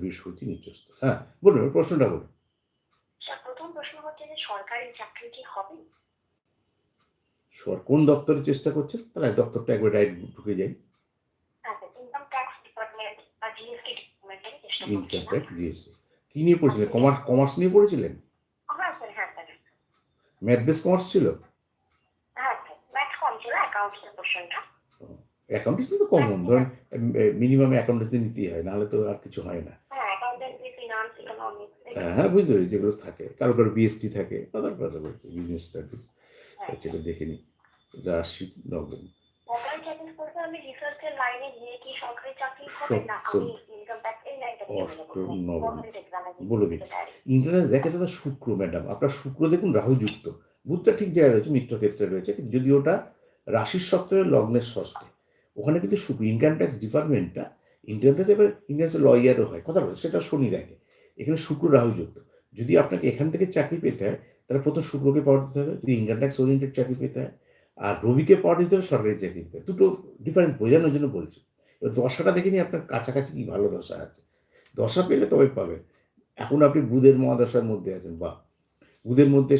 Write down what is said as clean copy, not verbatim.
বৃহস্পতি নিচস্থ। হ্যাঁ, বলুন প্রশ্নটা বলুন। স্যার, প্রথম প্রশ্ন হচ্ছে যে সরকারি চাকরি কি হবে? কোন দপ্তরে চেষ্টা করছেন? তাহলে দপ্তরটা একবার ডাইরেক্ট ঢুকে যাই। হ্যাঁ স্যার, ইনকাম ট্যাক্স ডিপার্টমেন্ট বা জিএসটি ডিপার্টমেন্টে চেষ্টা ইনকাম করছিলাম। Tax, GST. কি নিয়ে পড়েছিলেন? আপনি কমার্স নিয়ে পড়েছিলেন? হ্যাঁ স্যার, হ্যাঁ স্যার। ম্যাথ বেস কমার্স ছিল? হ্যাঁ স্যার, ম্যাথ কম ছিল, অ্যাকাউন্টসের পোর্শনটা। অ্যাকাউন্টেন্সি তো কমন, ধরেন মিনিমাম অ্যাকাউন্টেন্সি নিতেই হয়, নাহলে তো আর কিছু হয় না। হ্যাঁ, অ্যাকাউন্টেন্সি, ফিনান্স, ইকোনমিক্স হ্যাঁ, হ্যাঁ, বুঝতে পেরেছি, যেগুলো থাকে। কারো, কারো বিএসটি থাকে, কথা কথা বলছি, বিজনেস স্টাডিজ। হ্যাঁ সেটা স্যার। দেখে নিই। রাশি নবম। সরকারি চাকরি করতে আমি রিসার্চের লাইনে গিয়ে কি সরকারি চাকরি হবে, না সপ্তম, আমি ইনকাম ট্যাক্স এই লাইনটাতে চলে যাবো? অষ্টম, নবম। গভর্নমেন্ট এক্সামে বলে দিই। ইন্টারেস্ট দেখে দাদা শুক্র ম্যাডাম, আপনার শুক্র দেখুন রাহুযুক্ত। বুধটা ঠিক জায়গায় রয়েছে, মিত্রক্ষেত্রে রয়েছে, কিন্তু যদি ওটা রাশির সপ্তমে লগ্নের ষষ্ঠে, ওখানে কিন্তু শুক্র ইনকাম ট্যাক্স ডিপার্টমেন্টটা, ইনকাম ট্যাক্স এবার ইনকাম ট্যাক্স লয়ারও হয়, কথা বলে, সেটা শনি দেখে। এখানে শুক্র রাহুযুক্ত। যদি আপনাকে এখান থেকে চাকরি পেতে হয়, তাহলে প্রথম শুক্রকে পাওয়ার দিতে হবে, যদি ইনকাম ট্যাক্স ওরিয়েন্টেড চাকরি পেতে হয়। আর রবিকে পাওয়ার দিতে হবে সরকারি চাকরি পেতে হয়। দুটো ডিফারেন্স বোঝানোর জন্য বলছি। এবার দশাটা দেখে নিই আপনার কাছাকাছি কি ভালো দশা আছে। দশা পেলে তবে পাবেন। এখন আপনি বুধের মহাদশার মধ্যে আছেন, বাহ! বুধের মধ্যে